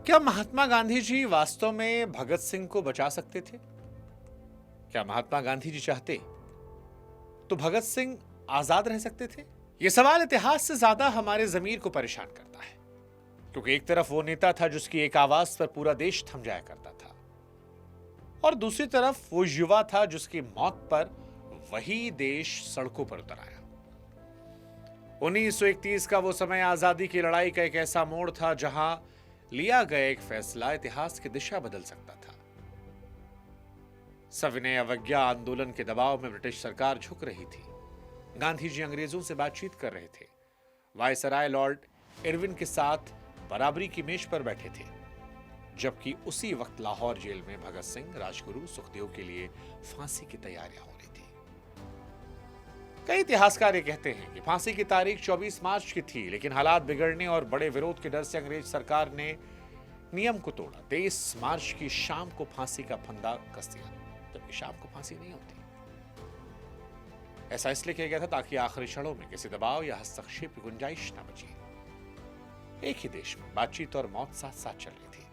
क्या महात्मा गांधी जी वास्तव में भगत सिंह को बचा सकते थे? क्या महात्मा गांधी जी चाहते तो भगत सिंह आजाद रह सकते थे? यह सवाल इतिहास से ज्यादा हमारे जमीर को परेशान करता है, क्योंकि एक तरफ वो नेता था जिसकी एक आवाज पर पूरा देश थम जाया करता था, और दूसरी तरफ वो युवा था जिसकी मौत पर वही देश सड़कों पर उतर आया। 1931 का वो समय आजादी की लड़ाई का एक ऐसा मोड़ था जहां लिया गया एक फैसला इतिहास की दिशा बदल सकता था। सविनय अवज्ञा आंदोलन के दबाव में ब्रिटिश सरकार झुक रही थी। गांधी जी अंग्रेजों से बातचीत कर रहे थे। वायसराय लॉर्ड इरविन के साथ बराबरी की मेज पर बैठे थे, जबकि उसी वक्त लाहौर जेल में भगत सिंह, राजगुरु, सुखदेव के लिए फांसी की तैयारियां हो रही थी। कई इतिहासकार ये कहते हैं कि फांसी की तारीख 24 मार्च की थी, लेकिन हालात बिगड़ने और बड़े विरोध के डर से अंग्रेज सरकार ने नियम को तोड़ा। 23 मार्च की शाम को फांसी का फंदा कस दिया, जबकि शाम को फांसी नहीं होती। ऐसा इसलिए किया गया था ताकि आखिरी क्षणों में किसी दबाव या हस्तक्षेप की गुंजाइश न बची। एक ही देश में बातचीत और मौत साथ साथ चल रही थी,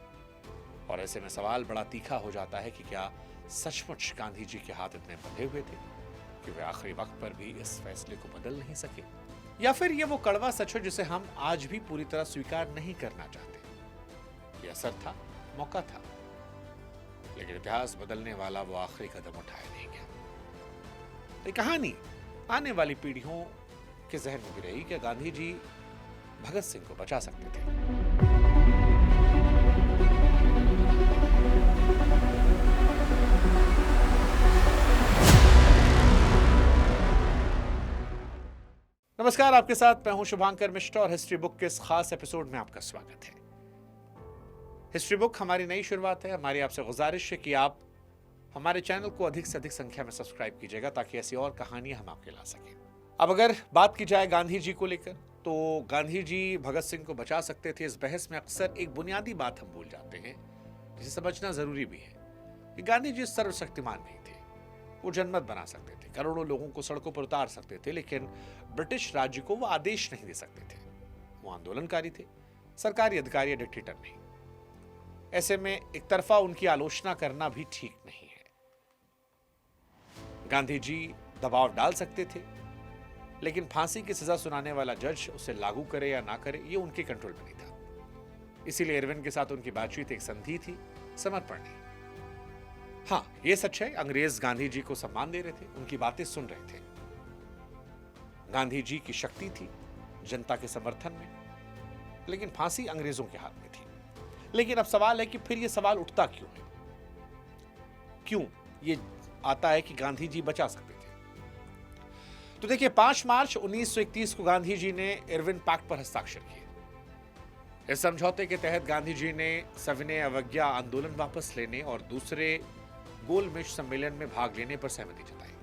और ऐसे में सवाल बड़ा तीखा हो जाता है कि क्या सचमुच गांधी जी के हाथ इतने बंधे हुए थे कि वे आखिरी वक्त पर भी इस फैसले को बदल नहीं सके, या फिर यह वो कड़वा सच है जिसे हम आज भी पूरी तरह स्वीकार नहीं करना चाहते। यह असर था, मौका था, लेकिन इतिहास बदलने वाला वो आखिरी कदम उठाया नहीं गया। ये कहानी आने वाली पीढ़ियों के जहन में भी रही कि गांधी जी भगत सिंह को बचा सकते थे। नमस्कार, आपके साथ मैं हूं शुभांकर मिश्रा और हिस्ट्री बुक के इस खास एपिसोड में आपका स्वागत है। हिस्ट्री बुक हमारी नई शुरुआत है। हमारी आपसे गुजारिश है कि आप हमारे चैनल को अधिक से अधिक संख्या में सब्सक्राइब कीजिएगा, ताकि ऐसी और कहानियां हम आपके ला सकें। अब अगर बात की जाए गांधी जी को लेकर, तो गांधी जी भगत सिंह को बचा सकते थे। इस बहस में अक्सर एक बुनियादी बात हम भूल जाते हैं, जिसे समझना जरूरी भी है कि गांधी जी सर्वशक्तिमान नहीं थे। वो जनमत बना सकते थे, करोड़ों लोगों को सड़कों पर उतार सकते थे, लेकिन ब्रिटिश राज्य को वो आदेश नहीं दे सकते थे। वो आंदोलनकारी थे, सरकारी अधिकारी या डिक्टेटर नहीं। ऐसे में एक तरफा उनकी आलोचना करना भी ठीक नहीं है। गांधी जी दबाव डाल सकते थे, लेकिन फांसी की सजा सुनाने वाला जज उसे लागू करे या ना करे, ये उनके कंट्रोल में नहीं था। इसीलिए इरविन के साथ उनकी बातचीत एक संधि थी, समर्पण नहीं। हाँ, यह सच है, अंग्रेज गांधी जी को सम्मान दे रहे थे, उनकी बातें सुन रहे थे। गांधी जी की शक्ति थी जनता के समर्थन में, लेकिन फांसी अंग्रेजों के हाथ में थी। लेकिन अब सवाल है कि फिर यह सवाल उठता क्यों है? क्यों ये आता है कि गांधी जी बचा सकते थे? तो देखिए, 5 मार्च 1931 को गांधी जी ने इरविन पैक्ट पर हस्ताक्षर किए। इस समझौते के तहत गांधी जी ने सविनय अवज्ञा आंदोलन वापस लेने और दूसरे गोलमेज सम्मेलन में भाग लेने पर सहमति जताई।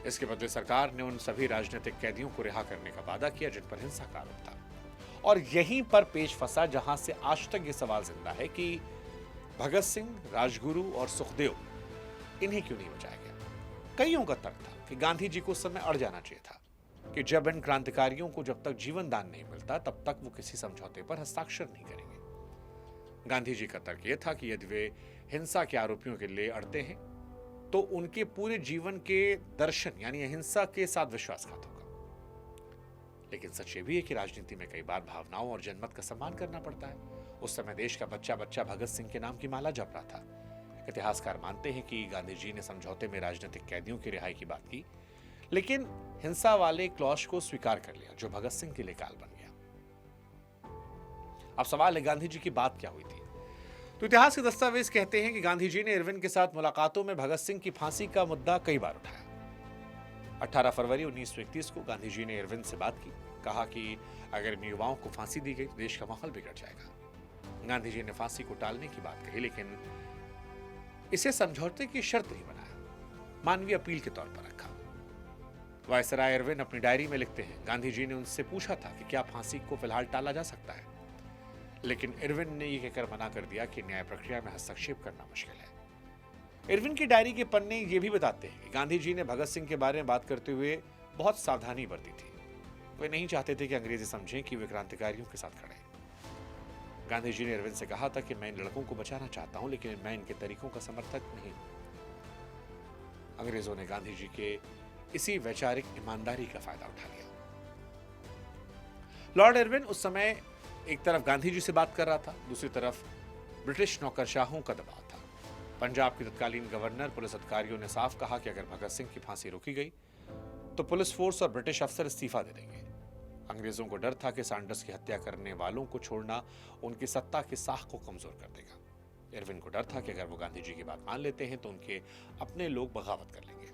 इसके बदले सरकार ने उन सभी राजनीतिक कैदियों को रिहा करने का वादा किया जिन पर हिंसा का आरोप था। और यहीं पर पेच फंसा जहां से आज तक यह सवाल जिंदा है कि भगत सिंह, राजगुरु और सुखदेव, इन्हें क्यों नहीं बचाया गया? कईयों का तर्क था कि गांधी जी को उस समय अड़ जाना चाहिए था कि जब इन क्रांतिकारियों को जब तक जीवन दान नहीं मिलता, तब तक वो किसी समझौते पर हस्ताक्षर नहीं करेंगे। गांधी जी का तर्क यह था कि यदि वे हिंसा के आरोपियों के लिए अड़ते हैं, तो उनके पूरे जीवन के दर्शन यानी अहिंसा के साथ विश्वासघात होगा। लेकिन सच ये भी है कि राजनीति में कई बार भावनाओं और जनमत का सम्मान करना पड़ता है। उस समय देश का बच्चा बच्चा भगत सिंह के नाम की माला जप रहा था। इतिहासकार मानते हैं कि गांधी जी ने समझौते में राजनीतिक कैदियों की रिहाई की बात की, लेकिन हिंसा वाले क्लॉज को स्वीकार कर लिया, जो भगत सिंह के लिए काल बन गया। अब सवाल है, गांधी जी की बात क्या हुई थी? तो इतिहास के दस्तावेज कहते हैं कि गांधी जी ने इरविन के साथ मुलाकातों में भगत सिंह की फांसी का मुद्दा कई बार उठाया। 18 फरवरी 1931 को गांधी जी ने इरविन से बात की। कहा कि अगर इन युवाओं को फांसी दी गई तो देश का माहौल बिगड़ जाएगा। गांधी जी ने फांसी को टालने की बात कही, लेकिन इसे समझौते की शर्त नहीं बनाया, मानवीय अपील के तौर पर रखा। वायसराय इरविन अपनी डायरी में लिखते हैं, गांधी जी ने उनसे पूछा था कि क्या फांसी को फिलहाल टाला जा सकता है, लेकिन इरविन ने यह कहकर मना कर दिया कि न्याय प्रक्रिया में हस्तक्षेप करना मुश्किल है। इरविन की डायरी के पन्ने ये भी बताते हैं कि गांधी जी ने भगत सिंह के बारे में बात करते हुए बहुत सावधानी बरती थी। वे नहीं चाहते थे कि अंग्रेजी समझें कि वे क्रांतिकारियों के साथ खड़े हैं। गांधी जी ने अरविंद से कहा था कि मैं इन लड़कों को बचाना चाहता हूं, लेकिन मैं इनके तरीकों का समर्थक नहीं हूं। अंग्रेजों ने गांधी जी के इसी वैचारिक ईमानदारी का फायदा उठा लिया। लॉर्ड इरविन उस समय एक तरफ गांधी जी से बात कर रहा था, दूसरी तरफ ब्रिटिश नौकरशाहों का दबाव था। पंजाब के तत्कालीन गवर्नर, पुलिस अधिकारियों ने साफ कहा कि अगर भगत सिंह की फांसी रोकी गई तो पुलिस फोर्स और ब्रिटिश अफसर इस्तीफा दे देंगे। अंग्रेजों को डर था कि सैंडर्स की हत्या करने वालों को छोड़ना उनकी सत्ता की साख को कमजोर कर देगा। इरविन को डर था कि अगर वो गांधी जी की बात मान लेते हैं तो उनके अपने लोग बगावत कर लेंगे।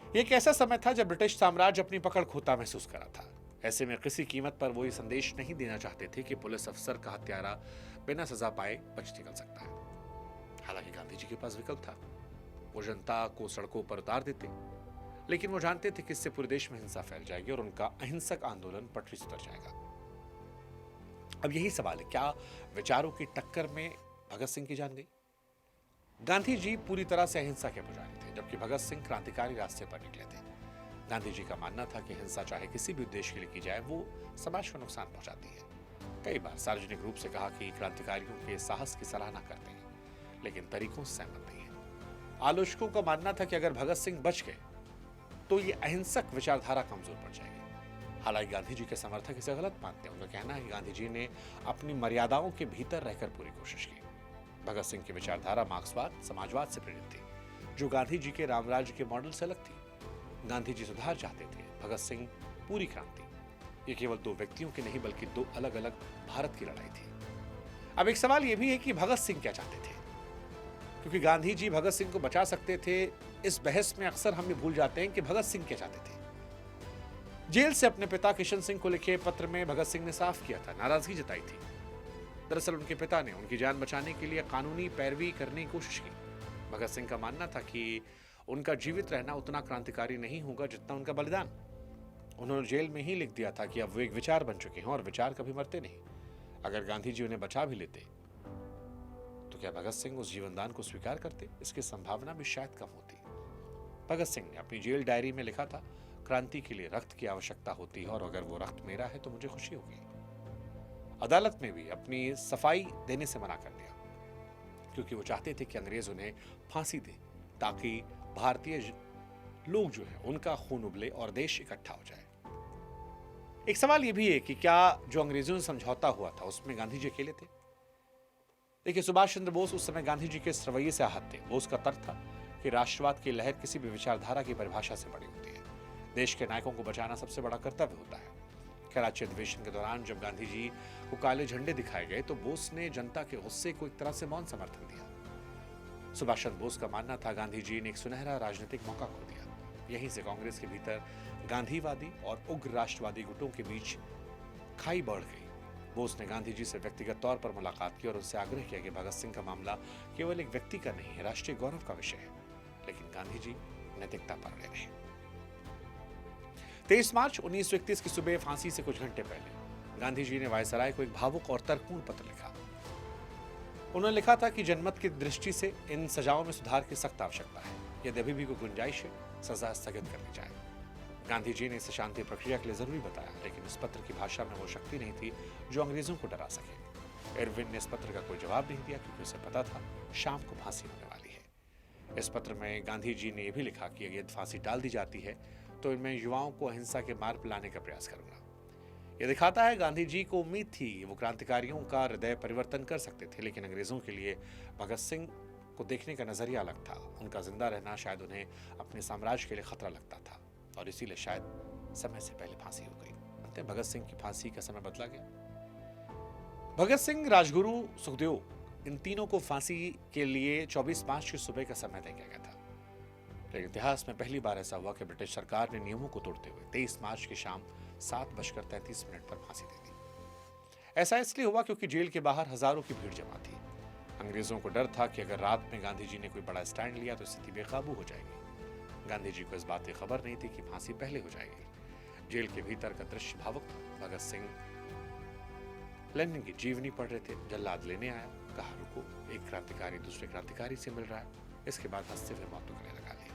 यह एक ऐसा समय था जब ब्रिटिश साम्राज्य अपनी पकड़ खोता महसूस कर रहा था। ऐसे में किसी कीमत पर वो ये संदेश नहीं देना चाहते थे कि पुलिस अफसर का हत्यारा बिना सजा पाए बच निकल सकता है। हालांकि गांधी जी के पास विकल्प था, वो जनता को सड़कों पर उतार देते, लेकिन वो जानते थे कि इससे पूरे देश में हिंसा फैल जाएगी और उनका अहिंसक आंदोलन पटरी से उतर जाएगा। अब यही सवाल है, क्या विचारों की टक्कर में भगत सिंह की जान गई? गांधी जी पूरी तरह से अहिंसा के पुजारी थे, जबकि भगत सिंह क्रांतिकारी रास्ते पर निकले थे। गांधी जी का मानना था कि हिंसा चाहे किसी भी उद्देश्य के लिए की जाए, वो समाज को नुकसान पहुंचाती है। कई बार सार्वजनिक रूप से कहा कि क्रांतिकारियों के साहस की सराहना करते हैं, लेकिन तरीकों से सहमत नहीं है। आलोचकों का मानना था कि अगर भगत सिंह बच गए तो ये अहिंसक विचारधारा कमजोर पड़ जाएगी। हालांकि गांधी जी के समर्थक इसे गलत मानते हैं। उनका कहना है कि गांधी जी ने अपनी मर्यादाओं के भीतर रहकर पूरी कोशिश की। भगत सिंह की विचारधारा मार्क्सवाद, समाजवाद से प्रेरित थी, जो गांधी जी के रामराज्य के मॉडल से अलग थी। गांधी जी सुधार चाहते थे, भगत सिंह पूरी क्रांति। ये केवल दो व्यक्तियों की नहीं बल्कि दो अलग अलग भारत की लड़ाई थी। अब एक सवाल यह भी है कि भगत सिंह क्या चाहते थे, क्योंकि गांधी जी भगत सिंह को बचा सकते थे। इस बहस में अक्सर हम ये भूल जाते हैं कि भगत सिंह क्या चाहते थे। जेल से अपने पिता किशन सिंह को लिखे पत्र में भगत सिंह ने साफ किया था, नाराजगी जताई थी। दरअसल उनके पिता ने उनकी जान बचाने के लिए कानूनी पैरवी करने की कोशिश की। भगत सिंह का मानना था कि उनका जीवित रहना उतना क्रांतिकारी नहीं होगा जितना उनका बलिदान। उन्होंने जेल में ही लिख दिया था कि अब वो एक विचार बन चुके हैं और विचार कभी मरते नहीं। अगर गांधी जी उन्हें बचा भी लेते तो क्या भगत सिंह उस जीवनदान को स्वीकार करते? इसकी संभावना भी शायद कम होती। भगत सिंह ने अपनी जेल डायरी में लिखा था, क्रांति के लिए रक्त की आवश्यकता होती है और अगर वो रक्त मेरा है तो मुझे खुशी होगी। अदालत में भी अपनी सफाई देने से मना कर दिया, क्योंकि वो चाहते थे कि अंग्रेज उन्हें फांसी दे, ताकि भारतीय लोग जो है उनका खून उबले और देश इकट्ठा हो जाए। एक सवाल यह भी है कि क्या जो अंग्रेजों से समझौता हुआ था उसमें गांधी जी अकेले थे? देखिए, सुभाष चंद्र बोस उस समय गांधी जी के इस रवैये से आहत थे। बोस का तर्क था कि राष्ट्रवाद की लहर किसी भी विचारधारा की परिभाषा से बड़ी होती है। देश के नायकों को बचाना सबसे बड़ा कर्तव्य होता है। कराची अधिवेशन के दौरान जब गांधी जी को काले झंडे दिखाए गए तो बोस ने जनता के गुस्से को एक तरह से मौन समर्थन दिया। सुभाष चंद्र बोस का मानना था गांधी जी ने एक सुनहरा राजनीतिक मौका खो दिया। यहीं से कांग्रेस के भीतर गांधीवादी और उग्र राष्ट्रवादी गुटों के बीच खाई बढ़ गई। बोस ने गांधी जी से व्यक्तिगत तौर पर मुलाकात की और उनसे आग्रह किया कि भगत सिंह का मामला केवल एक व्यक्ति का नहीं है, राष्ट्रीय गौरव का विषय है। लेकिन गांधी जी नैतिकता पर अड़े रहे। 23 मार्च 1931 की सुबह फांसी से कुछ घंटे पहले गांधी जी ने वायसराय को एक भावुक और तर्कपूर्ण पत्र लिखा। उन्होंने लिखा था कि जनमत की दृष्टि से इन सजाओं में सुधार की सख्त आवश्यकता है। यदि अभी भी कोई गुंजाइश है, सजा स्थगित करनी चाहिए। गांधी जी ने इसे शांति प्रक्रिया के लिए जरूरी बताया, लेकिन इस पत्र की भाषा में वो शक्ति नहीं थी जो अंग्रेजों को डरा सके। इरविन ने इस पत्र का कोई जवाब नहीं दिया, क्योंकि उसे पता था शाम को फांसी होने वाली है। इस पत्र में गांधी जी ने यह भी लिखा कि यदि फांसी डाल दी जाती है तो मैं युवाओं को अहिंसा के मार्ग पर लाने का प्रयास करूंगा। यह दिखाता है गांधी जी को उम्मीद थी वो क्रांतिकारियों का हृदय परिवर्तन कर सकते थे, लेकिन अंग्रेजों के लिए भगत सिंह को देखने का नजरिया अलग था। उनका जिंदा रहना शायद उन्हें अपने साम्राज्य के लिए खतरा लगता था और इसीलिए शायद समय से पहले फांसी हो गई। अंत में भगत सिंह की फांसी का समय बदला गया। भगत सिंह, राजगुरु, सुखदेव, इन तीनों को फांसी के लिए 24 मार्च की सुबह का समय तय किया गया था। लेकिन इतिहास में पहली बार ऐसा हुआ कि ब्रिटिश सरकार ने नियमों को तोड़ते हुए 23 मार्च की शाम 7:33 पर फांसी दे दी। ऐसा इसलिए हुआ क्योंकि जेल के बाहर हजारों की भीड़ जमा थी। अंग्रेजों को डर था कि अगर रात में गांधी जी ने कोई बड़ा स्टैंड लिया तो स्थिति बेकाबू हो जाएगी। गांधी जी को इस बात की खबर नहीं थी कि फांसी पहले हो जाएगी। जेल के भीतर का दृश्य भावुक था। भगत सिंह लेनिन की जीवनी पढ़ रहे थे। जल्लाद लेने आया, कहा रुको, एक क्रांतिकारी दूसरे क्रांतिकारी से मिल रहा है। इसके बाद हंसते हुए मौत गले लगा ली।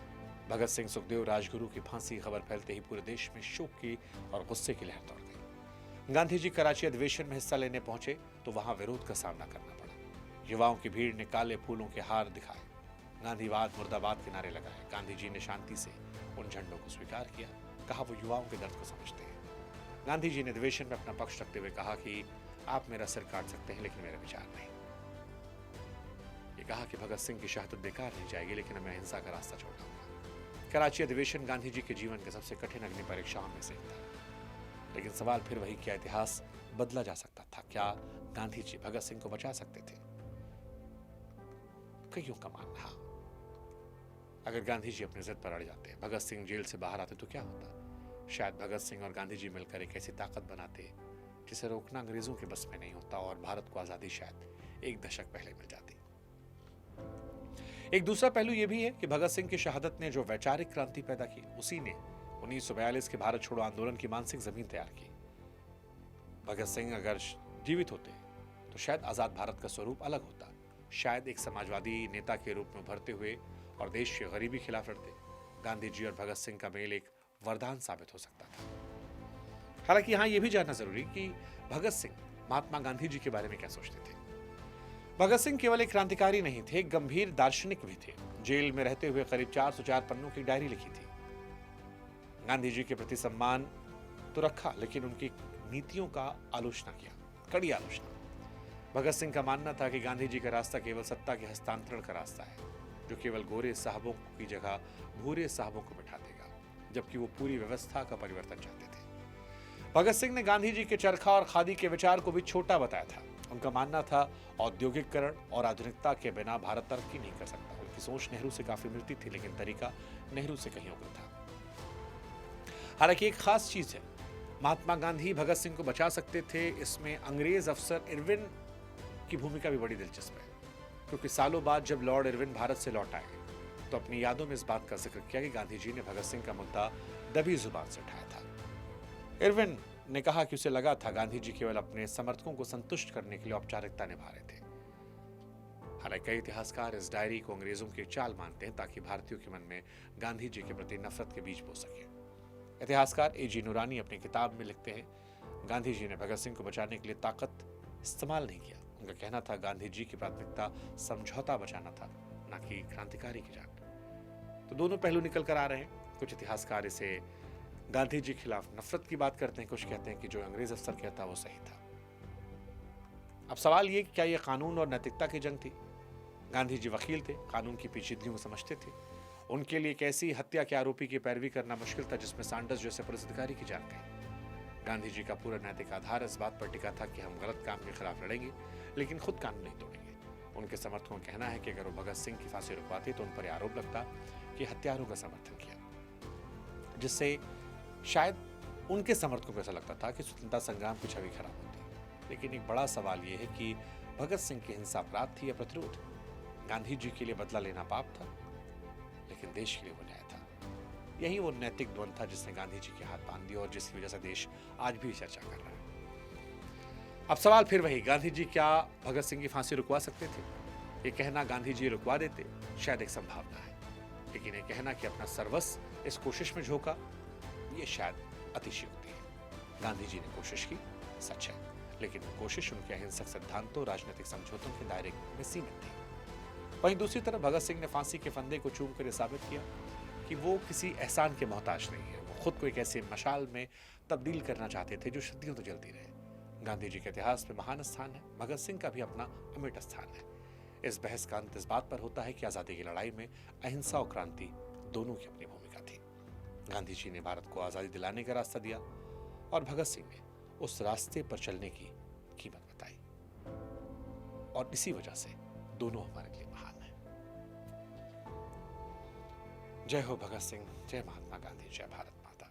भगत सिंह, सुखदेव, राजगुरु की फांसी की खबर फैलते ही पूरे देश में शोक की और गुस्से की लहर दौड़ गई। गांधी जी कराची अधिवेशन में हिस्सा लेने पहुंचे तो वहां विरोध का सामना करना पड़ा। युवाओं की भीड़ ने काले फूलों के हार दिखाए, गांधीवाद मुर्दाबाद के नारे लगाए। गांधी जी ने शांति से उन झंडों को स्वीकार किया, कहा वो युवाओं के दर्द को समझते हैं। गांधी जी ने अधिवेशन में अपना पक्ष रखते हुए कहा कि आप मेरा सिर काट सकते हैं लेकिन मेरा विचार नहीं। ये कहा कि भगत सिंह की शहादत बेकार नहीं जाएगी, लेकिन हमें अहिंसा का रास्ता छोड़ना होगा। कराची अधिवेशन गांधी जी के जीवन के सबसे कठिन अग्नि परीक्षाओं में से एक था। लेकिन सवाल फिर वही, क्या इतिहास बदला जा सकता था? क्या गांधी जी भगत सिंह को बचा सकते थे? कईयों का मानना, अगर गांधी जी अपनी जिद पर अड़ जाते, भगत सिंह जेल से बाहर आते तो क्या होता? शायद भगत सिंह और गांधी जी मिलकर एक ऐसी ताकत बनाते जिसे रोकना अंग्रेजों के बस में नहीं होता और भारत को आजादी शायद एक दशक पहले मिल जाती। एक दूसरा पहलू यह भी है कि भगत सिंह की शहादत ने जो वैचारिक क्रांति पैदा की, उसी ने 1942 के भारत छोड़ो आंदोलन की मानसिक जमीन तैयार की। भगत सिंह अगर जीवित होते तो शायद आजाद भारत का स्वरूप अलग होता। शायद एक समाजवादी नेता के रूप में उभरते हुए और देश के गरीबी खिलाफ लड़ते। गांधी जी और भगत सिंह का मेल एक वरदान साबित हो सकता था। हालांकि यहां यह भी जानना जरूरी कि भगत सिंह महात्मा गांधी जी के बारे में क्या सोचते थे। भगत सिंह केवल एक क्रांतिकारी नहीं थे, एक गंभीर दार्शनिक भी थे। जेल में रहते हुए करीब 404 पन्नों की डायरी लिखी थी। गांधी जी के प्रति सम्मान तो रखा, लेकिन उनकी नीतियों का आलोचना किया, कड़ी आलोचना। भगत सिंह का मानना था कि गांधी जी का रास्ता केवल सत्ता के हस्तांतरण का रास्ता है, जो केवल गोरे साहबों की जगह भूरे साहबों को बैठा देगा, जबकि वो पूरी व्यवस्था का परिवर्तन चाहते थे। भगत सिंह ने गांधी जी के चरखा और खादी के विचार को भी छोटा बताया था। उनका मानना था औद्योगिकरण और आधुनिकता के बिना भारत तरक्की नहीं कर सकता। उनकी सोच नेहरू से काफी मिलती थी, लेकिन तरीका नेहरू से कहीं और था। हालांकि एक खास चीज है, महात्मा गांधी भगत सिंह को बचा सकते थे, इसमें अंग्रेज अफसर इरविन की भूमिका भी बड़ी दिलचस्प है। क्योंकि सालों बाद जब लॉर्ड इरविन भारत से लौट आए तो अपनी यादों में इस बात का जिक्र किया कि गांधी जी ने भगत सिंह का मुद्दा दबी जुबान से उठाया था। इरविन ने कहा कि उसे लगा था गांधी जी केवल अपने समर्थकों को संतुष्ट करने के लिए औपचारिकता निभा रहे थे। हालांकि कई इतिहासकार इस डायरी को अंग्रेजों की चाल मानते हैं ताकि भारतीयों के मन में गांधी जी के प्रति नफरत के बीज बो सके। इतिहासकार A.G. नूरानी अपनी किताब में लिखते हैं, गांधी जी ने भगत सिंह को बचाने के लिए ताकत इस्तेमाल नहीं किया। उनका कहना था गांधी जी की प्राथमिकता समझौता बचाना था, न कि क्रांतिकारी की जान। तो दोनों पहलू निकल कर आ रहे हैं। कुछ इतिहासकार इसे गांधी जी के खिलाफ नफरत की बात करते हैं, कुछ कहते हैं कि जो अंग्रेज अफसर कहता वो सही था। अब सवाल ये कि क्या यह कानून और नैतिकता की जंग थी? गांधी जी वकील थे, कानून की पेचीदगियों को समझते थे। उनके लिए एक ऐसी हत्या के आरोपी की पैरवी करना मुश्किल था जिसमें सैंडर्स जैसे पुलिस अधिकारी की जान गई। गांधी जी का पूरा नैतिक आधार इस बात पर टिका था कि हम गलत काम के खिलाफ लड़ेंगे, लेकिन खुद कानून नहीं तोड़ेंगे। उनके समर्थकों का कहना है कि अगर वो भगत सिंह की फांसी रुकवाते तो उन पर आरोप लगता कि हत्यारों का समर्थन किया, जिससे शायद उनके समर्थकों को ऐसा लगता था कि स्वतंत्रता संग्राम की छवि खराब होती। लेकिन एक बड़ा सवाल यह है कि भगत सिंह की हिंसा अपराध थी या प्रतिरोध? गांधी जी के लिए बदला लेना पाप था, लेकिन देश के लिए वो न्याय था। यही वो नैतिक द्वंद था जिसने गांधी जी के हाथ बांध दिया और जिसकी वजह से देश आज भी चर्चा कर रहा है। अब सवाल फिर वही, गांधी जी क्या भगत सिंह की फांसी रुकवा सकते थे? ये कहना गांधी जी रुकवा देते शायद एक संभावना है, लेकिन ये कहना कि अपना सर्वस्व इस कोशिश में झोंका, ये शायद अतिशयोक्ति है। गांधी जी ने कोशिश की, सच है, लेकिन वो कोशिश उनके अहिंसक सिद्धांतों, राजनीतिक समझौतों के दायरे में सीमित थी। वहीं दूसरी तरफ भगत सिंह ने फांसी के फंदे को चूम कर साबित किया कि वो किसी एहसान के मोहताज नहीं है। वो खुद को एक ऐसे मशाल में तब्दील करना चाहते थे जो सदियों तक जलती रहे। गांधी जी के इतिहास में महान स्थान है, भगत सिंह का भी अपना अमिट स्थान है। इस बहस का अंत इस बात पर होता है कि आजादी की लड़ाई में अहिंसा और क्रांति दोनों की अपनी भूमिका थी। गांधी जी ने भारत को आजादी दिलाने का रास्ता दिया और भगत सिंह ने उस रास्ते पर चलने की कीमत बताई, और इसी वजह से दोनों हमारे लिए महान हैं। जय हो भगत सिंह, जय महात्मा गांधी, जय भारत माता।